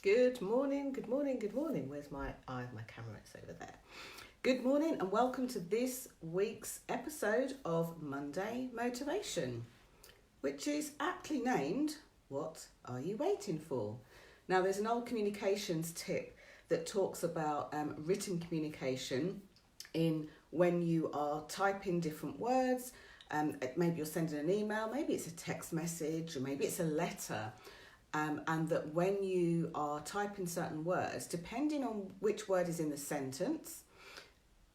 Good morning, good morning, good morning. Where's my my camera? It's over there. Good morning and welcome to this week's episode of Monday Motivation, which is aptly named, What Are You Waiting For? Now, there's an old communications tip that talks about written communication in when you are typing different words. Maybe you're sending an email, maybe it's a text message, or maybe it's a letter. And that when you are typing certain words, depending on which word is in the sentence,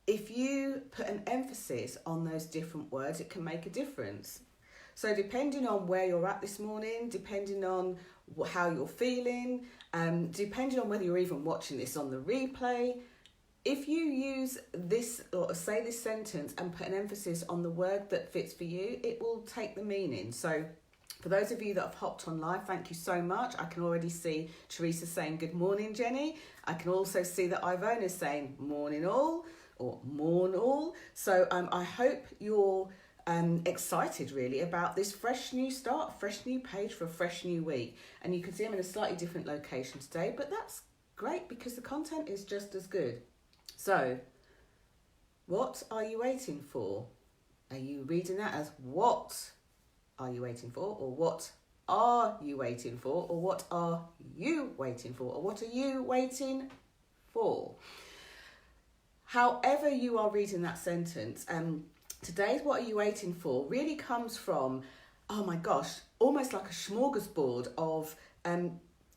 if you put an emphasis on those different words, it can make a difference. So depending on where you're at this morning, depending on how you're feeling, depending on whether you're even watching this on the replay, if you use this or say this sentence and put an emphasis on the word that fits for you, it will take the meaning. So for those of you that have hopped on live, thank you so much. I can already see Teresa saying good morning, Jenny. I can also see that Ivona is saying morning all or morn all. So I hope you're excited really about this fresh new start, fresh new page for a fresh new week. And you can see I'm in a slightly different location today, but that's great because the content is just as good. So what are you waiting for? Are you reading that as what are you waiting for, or what are you waiting for, or what are you waiting for, or what are you waiting for? However you are reading that sentence, today's what are you waiting for really comes from, oh my gosh, almost like a smorgasbord of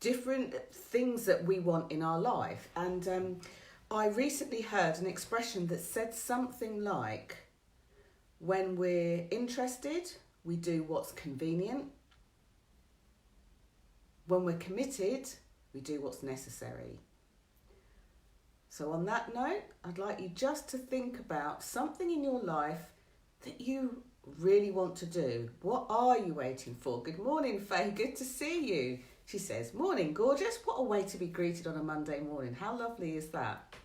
different things that we want in our life. And I recently heard an expression that said something like, when we're interested, we do what's convenient. When we're committed, we do what's necessary. So on that note, I'd like you just to think about something in your life that you really want to do. What are you waiting for? Good morning, Faye. Good to see you. She says, morning, gorgeous. What a way to be greeted on a Monday morning. How lovely is that?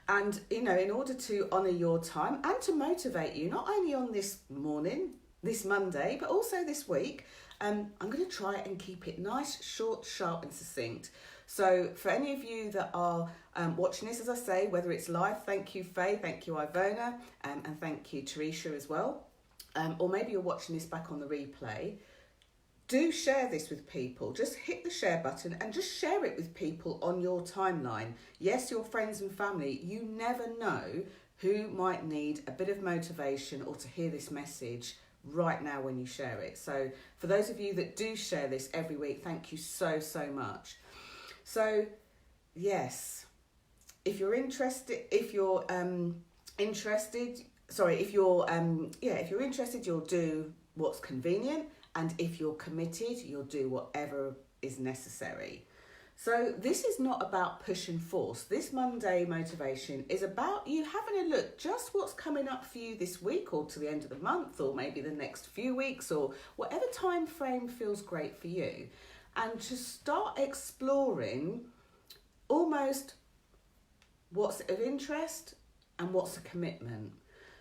And, in order to honour your time and to motivate you, not only on this morning, this Monday, but also this week, I'm going to try and keep it nice, short, sharp and succinct. So for any of you that are watching this, as I say, whether it's live, thank you Faye, thank you Ivona, and thank you Teresa as well. Or maybe you're watching this back on the replay. Do share this with people. Just hit the share button and just share it with people on your timeline. Yes, your friends and family, you never know who might need a bit of motivation or to hear this message right now when you share it. So for those of you that do share this every week, thank you so much. So yes, if you're interested, you'll do what's convenient, and if you're committed, you'll do whatever is necessary. So this is not about push and force. This Monday motivation is about you having a look just what's coming up for you this week or to the end of the month or maybe the next few weeks or whatever time frame feels great for you, and to start exploring almost what's of interest and what's a commitment.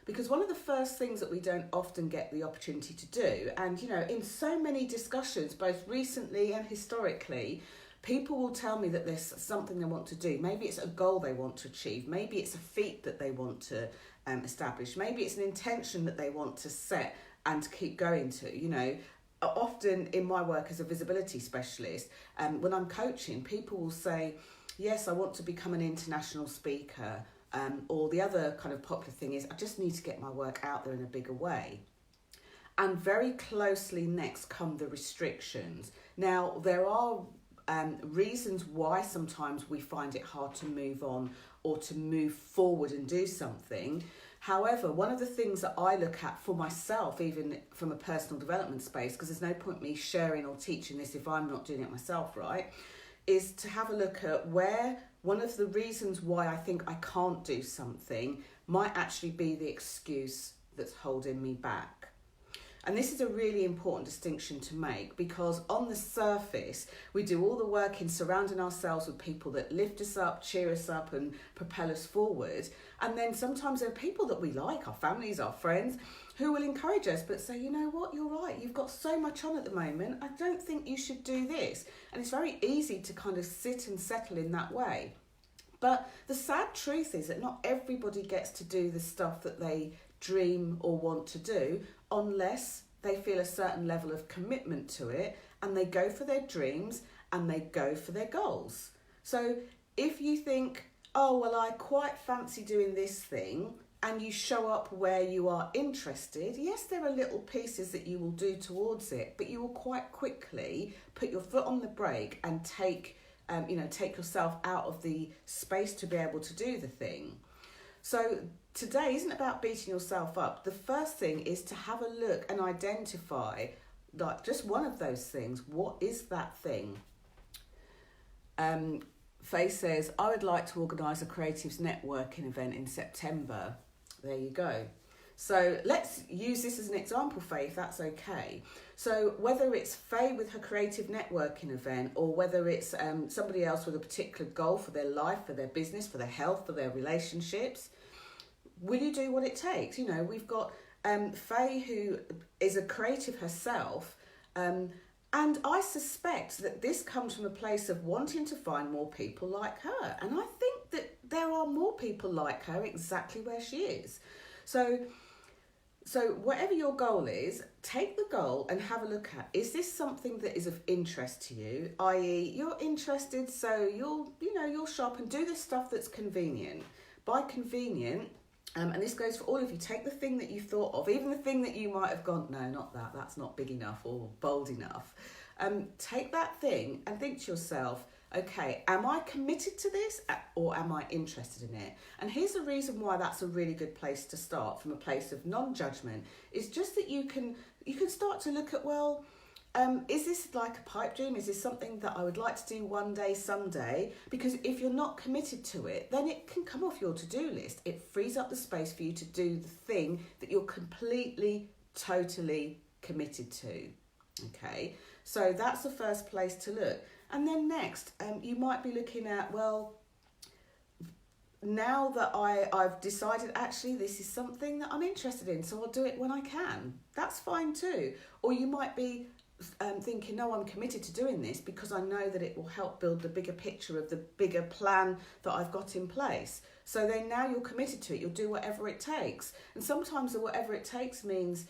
Because one of the first things that we don't often get the opportunity to do, and in so many discussions, both recently and historically, people will tell me that there's something they want to do. Maybe it's a goal they want to achieve. Maybe it's a feat that they want to establish. Maybe it's an intention that they want to set and keep going to. Often in my work as a visibility specialist, when I'm coaching, people will say, yes, I want to become an international speaker. Or the other kind of popular thing is, I just need to get my work out there in a bigger way. And very closely next come the restrictions. Now, there are reasons why sometimes we find it hard to move on or to move forward and do something. However, one of the things that I look at for myself, even from a personal development space, because there's no point me sharing or teaching this if I'm not doing it myself, right, is to have a look at where one of the reasons why I think I can't do something might actually be the excuse that's holding me back. And this is a really important distinction to make, because on the surface, we do all the work in surrounding ourselves with people that lift us up, cheer us up and propel us forward. And then sometimes there are people that we like, our families, our friends, who will encourage us but say, you know what, you're right, you've got so much on at the moment, I don't think you should do this. And it's very easy to kind of sit and settle in that way. But the sad truth is that not everybody gets to do the stuff that they dream or want to do unless they feel a certain level of commitment to it, and they go for their dreams and they go for their goals. So if you think, oh, well, I quite fancy doing this thing, and you show up where you are interested, yes, there are little pieces that you will do towards it, but you will quite quickly put your foot on the brake and take yourself out of the space to be able to do the thing. So today isn't about beating yourself up. The first thing is to have a look and identify, like, just one of those things. What is that thing? Faye says, I would like to organise a creatives networking event in September. There you go. So let's use this as an example, Faye, if that's okay. So whether it's Faye with her creative networking event, or whether it's somebody else with a particular goal for their life, for their business, for their health, for their relationships, will you do what it takes? You know, we've got Faye, who is a creative herself, and I suspect that this comes from a place of wanting to find more people like her. And I think that there are more people like her exactly where she is. So whatever your goal is, take the goal and have a look at, is this something that is of interest to you? I.e., you're interested, so you'll shop and do the stuff that's convenient. By convenient, and this goes for all of you, take the thing that you thought of, even the thing that you might have gone, no, not that, that's not big enough or bold enough. Take that thing and think to yourself, okay, am I committed to this, or am I interested in it? And here's the reason why that's a really good place to start, from a place of non-judgment, is just that you can start to look at, well, is this like a pipe dream? Is this something that I would like to do one day, someday? Because if you're not committed to it, then it can come off your to-do list. It frees up the space for you to do the thing that you're completely, totally committed to. Okay, so that's the first place to look. And then next, you might be looking at, well, now that I've decided actually this is something that I'm interested in, so I'll do it when I can. That's fine too. Or you might be thinking, no, I'm committed to doing this because I know that it will help build the bigger picture of the bigger plan that I've got in place. So then now you're committed to it, you'll do whatever it takes. And sometimes the whatever it takes means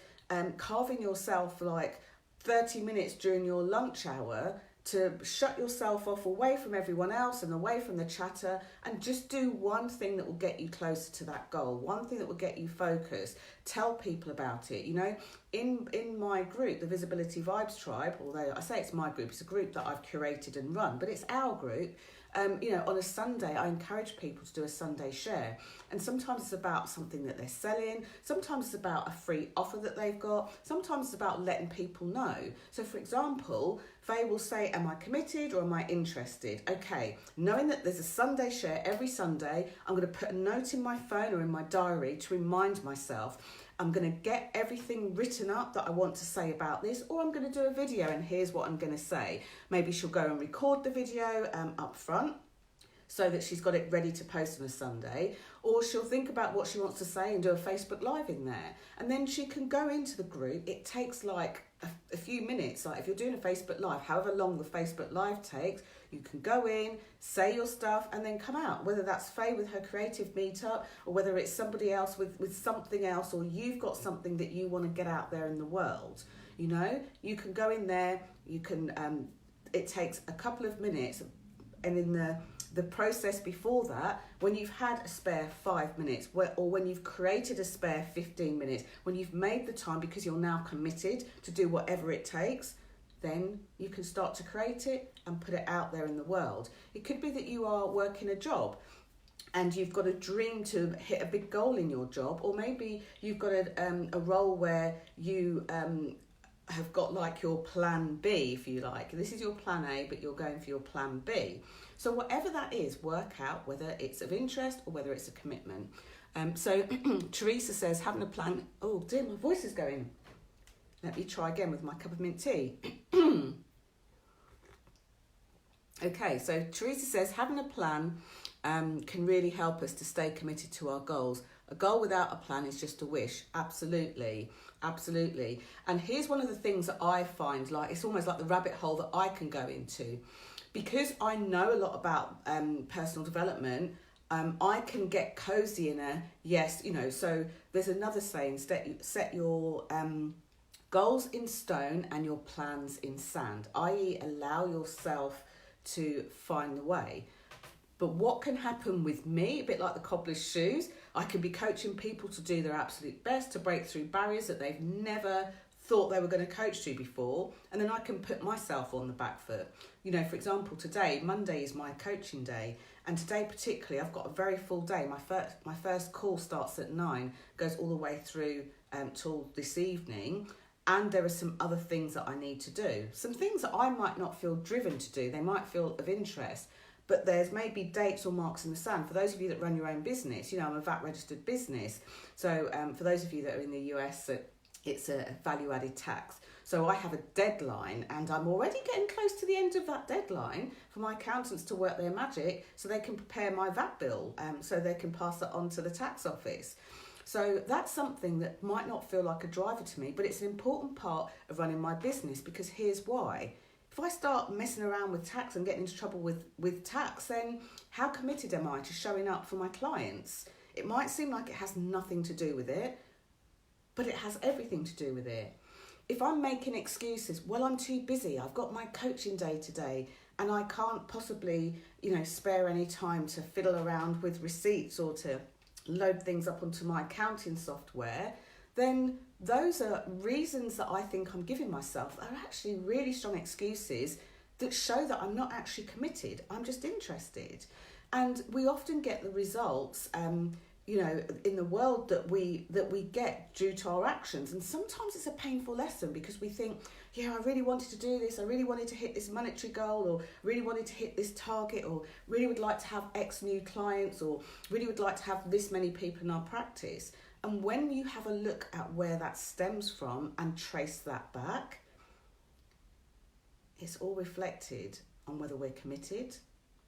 carving yourself like 30 minutes during your lunch hour to shut yourself off away from everyone else and away from the chatter, and just do one thing that will get you closer to that goal, one thing that will get you focused. Tell people about it. You know, in my group, the Visibility Vibes Tribe, although I say it's my group, it's a group that I've curated and run, but it's our group. On a Sunday, I encourage people to do a Sunday share. And sometimes it's about something that they're selling. Sometimes it's about a free offer that they've got. Sometimes it's about letting people know. So, for example, Faye will say, am I committed or am I interested? Okay, knowing that there's a Sunday share every Sunday, I'm going to put a note in my phone or in my diary to remind myself. I'm going to get everything written up that I want to say about this, or I'm going to do a video and here's what I'm going to say. Maybe she'll go and record the video up front so that she's got it ready to post on a Sunday, or she'll think about what she wants to say and do a Facebook Live in there. And then she can go into the group. It takes like a few minutes. Like if you're doing a Facebook Live, however long the Facebook Live takes, you can go in, say your stuff, and then come out. Whether that's Faye with her creative meetup, or whether it's somebody else with something else, or you've got something that you want to get out there in the world. You know, you can go in there, you can, it takes a couple of minutes, and in the process before that, when you've had a spare 5 minutes, or when you've created a spare 15 minutes, when you've made the time because you're now committed to do whatever it takes, then you can start to create it and put it out there in the world. It could be that you are working a job and you've got a dream to hit a big goal in your job, or maybe you've got a role where you have got like your plan B, if you like. This is your plan A, but you're going for your plan B. So whatever that is, work out whether it's of interest or whether it's a commitment. So Teresa says, having a plan. Oh dear, my voice is going. Let me try again with my cup of mint tea. Okay, so Teresa says, having a plan can really help us to stay committed to our goals. A goal without a plan is just a wish. Absolutely. Absolutely. And here's one of the things that I find, like, it's almost like the rabbit hole that I can go into. Because I know a lot about personal development, I can get cozy in a, yes, so there's another saying, set your goals in stone and your plans in sand, i.e. allow yourself to find the way. But what can happen with me, a bit like the cobbler's shoes, I can be coaching people to do their absolute best, to break through barriers that they've never thought they were going to coach to before, and then I can put myself on the back foot. For example, today, Monday, is my coaching day, and today particularly I've got a very full day. My first call starts at 9, goes all the way through till this evening, and there are some other things that I need to do. Some things that I might not feel driven to do, they might feel of interest, but there's maybe dates or marks in the sand. For those of you that run your own business, I'm a VAT registered business. So for those of you that are in the US, it's a value-added tax. So I have a deadline, and I'm already getting close to the end of that deadline for my accountants to work their magic so they can prepare my VAT bill, so they can pass that on to the tax office. So that's something that might not feel like a driver to me, but it's an important part of running my business, because here's why. If I start messing around with tax and getting into trouble with tax, then how committed am I to showing up for my clients? It might seem like it has nothing to do with it, but it has everything to do with it. If I'm making excuses, well, I'm too busy, I've got my coaching day today, and I can't possibly, spare any time to fiddle around with receipts or to load things up onto my accounting software, then those are reasons that I think I'm giving myself that are actually really strong excuses that show that I'm not actually committed. I'm just interested. And we often get the results, in the world that we get due to our actions. And sometimes it's a painful lesson, because we think, I really wanted to do this, I really wanted to hit this monetary goal, or really wanted to hit this target, or really would like to have X new clients, or really would like to have this many people in our practice. And when you have a look at where that stems from and trace that back, it's all reflected on whether we're committed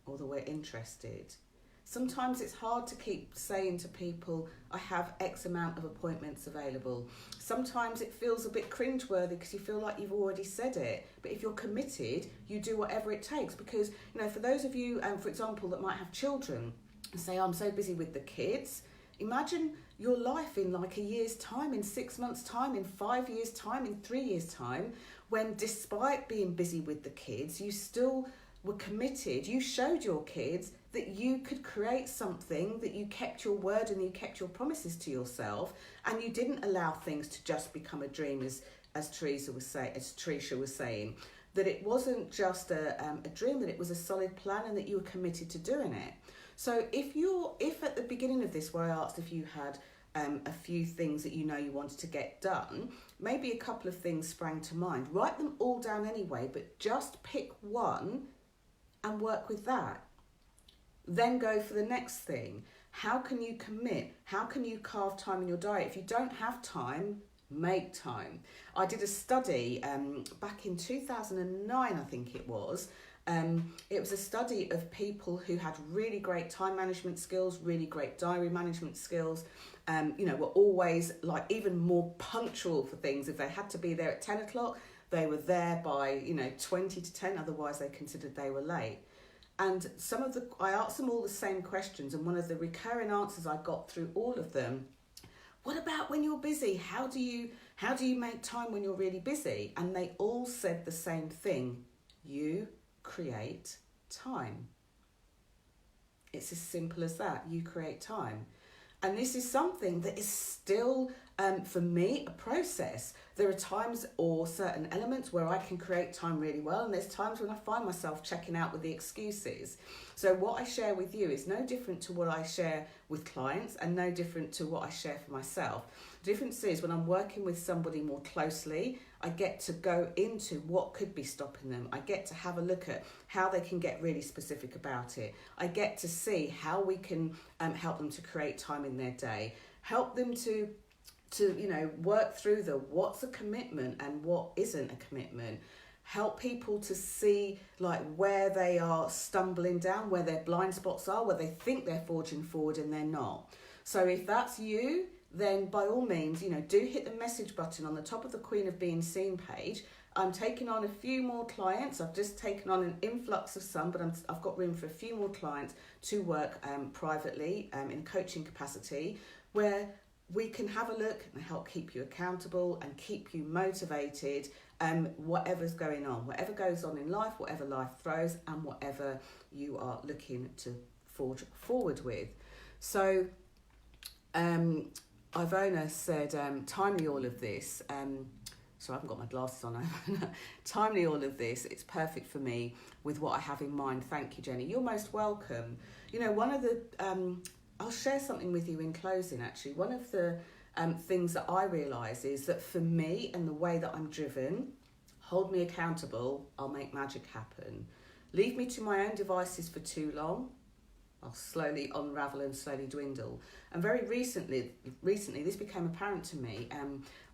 or whether we're interested. Sometimes it's hard to keep saying to people, I have X amount of appointments available. Sometimes it feels a bit cringeworthy because you feel like you've already said it. But if you're committed, you do whatever it takes. Because, for those of you, for example, that might have children and say, I'm so busy with the kids. Imagine your life in like a year's time, in 6 months' time, in 5 years' time, in 3 years' time, when despite being busy with the kids, you still were committed. You showed your kids that you could create something, that you kept your word and you kept your promises to yourself, and you didn't allow things to just become a dream, as Tricia was saying, that it wasn't just a dream, that it was a solid plan and that you were committed to doing it. So if at the beginning of this, where I asked if you had a few things that you wanted to get done, maybe a couple of things sprang to mind. Write them all down anyway, but just pick one and work with that. Then go for the next thing. How can you commit? How can you carve time in your diary? If you don't have time, make time. I did a study back in 2009, I think it was. It was a study of people who had really great time management skills, really great diary management skills, were always like even more punctual for things. If they had to be there at 10 o'clock, they were there by, 20 to 10, otherwise they considered they were late. And I asked them all the same questions, and one of the recurring answers I got through all of them, what about when you're busy? How do you make time when you're really busy? And they all said the same thing. You create time. It's as simple as that. You create time. And this is something that is still, for me, a process. There are times or certain elements where I can create time really well, and there's times when I find myself checking out with the excuses. So what I share with you is no different to what I share with clients and no different to what I share for myself. The difference is when I'm working with somebody more closely, I get to go into what could be stopping them. I get to have a look at how they can get really specific about it. I get to see how we can help them to create time in their day, help them to work through what's a commitment and what isn't a commitment, help people to see like where they are stumbling down, where their blind spots are, where they think they're forging forward and they're not. So if that's you, then by all means, do hit the message button on the top of the Queen of Being Seen page. I'm taking on a few more clients. I've just taken on an influx of some, but I've got room for a few more clients to work privately in coaching capacity, where we can have a look and help keep you accountable and keep you motivated, whatever's going on, whatever goes on in life, whatever life throws, and whatever you are looking to forge forward with. So Ivona said, timely all of this. So I haven't got my glasses on. Timely all of this. It's perfect for me with what I have in mind. Thank you, Jenny. You're most welcome. One of the... I'll share something with you in closing, actually. One of the things that I realise is that for me and the way that I'm driven, hold me accountable, I'll make magic happen. Leave me to my own devices for too long, I'll slowly unravel and slowly dwindle. And very recently this became apparent to me.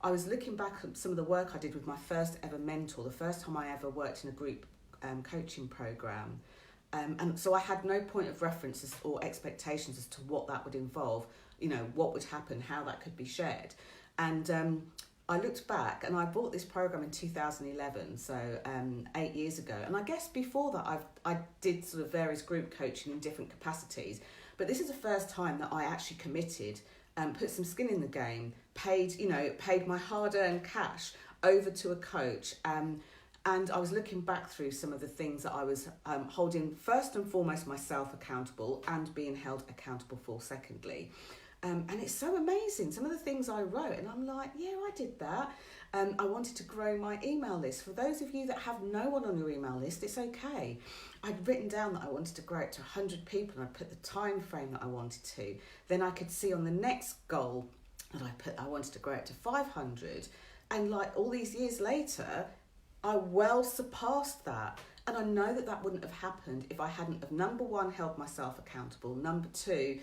I was looking back at some of the work I did with my first ever mentor, the first time I ever worked in a group coaching programme. And so I had no point of reference or expectations as to what that would involve, what would happen, how that could be shared. And I looked back and I bought this program in 2011, so 8 years ago. And I guess before that I did sort of various group coaching in different capacities. But this is the first time that I actually committed and put some skin in the game, paid my hard-earned cash over to a coach. And I was looking back through some of the things that I was holding first and foremost myself accountable and being held accountable for secondly. And it's so amazing, some of the things I wrote, and I'm like, yeah, I did that. I wanted to grow my email list. For those of you that have no one on your email list, it's okay. I'd written down that I wanted to grow it to 100 people, and I put the time frame that I wanted to. Then I could see on the next goal that I wanted to grow it to 500. And like all these years later, I well surpassed that. And I know that wouldn't have happened if I hadn't have, number one, held myself accountable. Number two,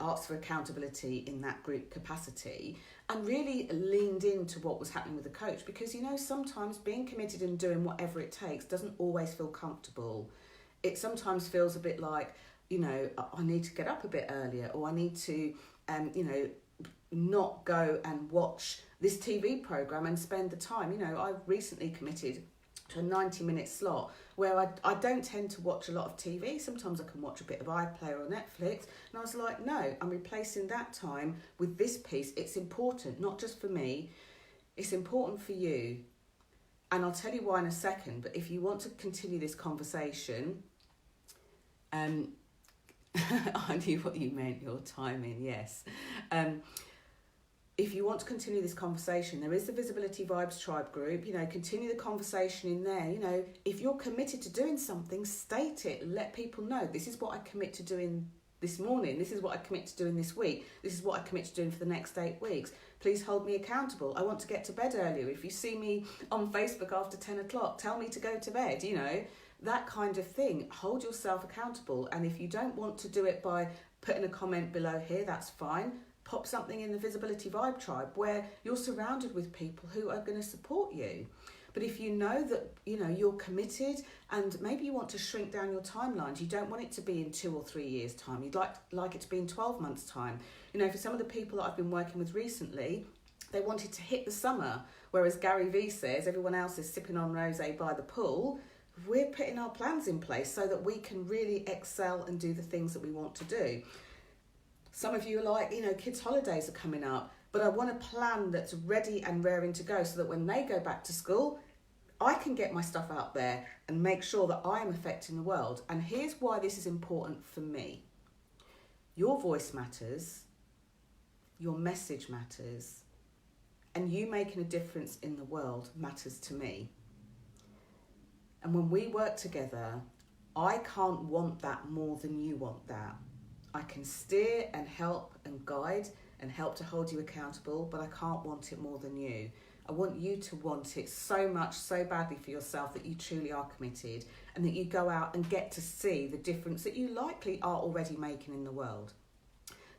asked for accountability in that group capacity and really leaned into what was happening with the coach. Because, sometimes being committed and doing whatever it takes doesn't always feel comfortable. It sometimes feels a bit like, I need to get up a bit earlier, or I need to, not go and watch this TV programme and spend the time. I recently committed to a 90-minute slot where I don't tend to watch a lot of TV. Sometimes I can watch a bit of iPlayer or Netflix. And I was like, no, I'm replacing that time with this piece. It's important, not just for me. It's important for you. And I'll tell you why in a second. But if you want to continue this conversation, I knew what you meant, your timing, yes. If you want to continue this conversation, there is the Visibility Vibes Tribe group. Continue the conversation in there. If you're committed to doing something, state it. Let people know, this is what I commit to doing this morning. This is what I commit to doing this week. This is what I commit to doing for the next 8 weeks. Please hold me accountable. I want to get to bed earlier. If you see me on Facebook after 10 o'clock, tell me to go to bed, that kind of thing. Hold yourself accountable. And if you don't want to do it by putting a comment below here, that's fine. Pop something in the Visibility Vibe Tribe where you're surrounded with people who are going to support you. But if you know that, you're committed and maybe you want to shrink down your timelines, you don't want it to be in 2 or 3 years' time. You'd like it to be in 12 months' time. For some of the people that I've been working with recently, they wanted to hit the summer, whereas Gary Vee says everyone else is sipping on rosé by the pool. We're putting our plans in place so that we can really excel and do the things that we want to do. Some of you are like, kids' holidays are coming up, but I want a plan that's ready and raring to go so that when they go back to school, I can get my stuff out there and make sure that I am affecting the world. And here's why this is important for me. Your voice matters, your message matters, and you making a difference in the world matters to me. And when we work together, I can't want that more than you want that. I can steer and help and guide and help to hold you accountable, but I can't want it more than you. I want you to want it so much, so badly for yourself that you truly are committed and that you go out and get to see the difference that you likely are already making in the world.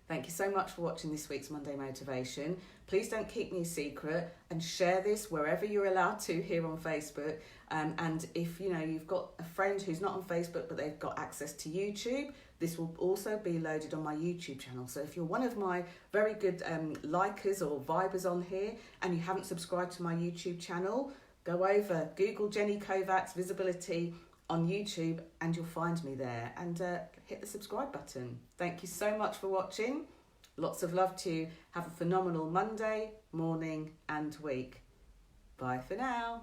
Thank you so much for watching this week's Monday Motivation. Please don't keep me a secret and share this wherever you're allowed to here on Facebook. And if you've got a friend who's not on Facebook but they've got access to YouTube, this will also be loaded on my YouTube channel. So if you're one of my very good likers or vibers on here and you haven't subscribed to my YouTube channel, go over, Google Jenny Kovacs Visibility on YouTube and you'll find me there, and hit the subscribe button. Thank you so much for watching. Lots of love to you. Have a phenomenal Monday, morning and week. Bye for now.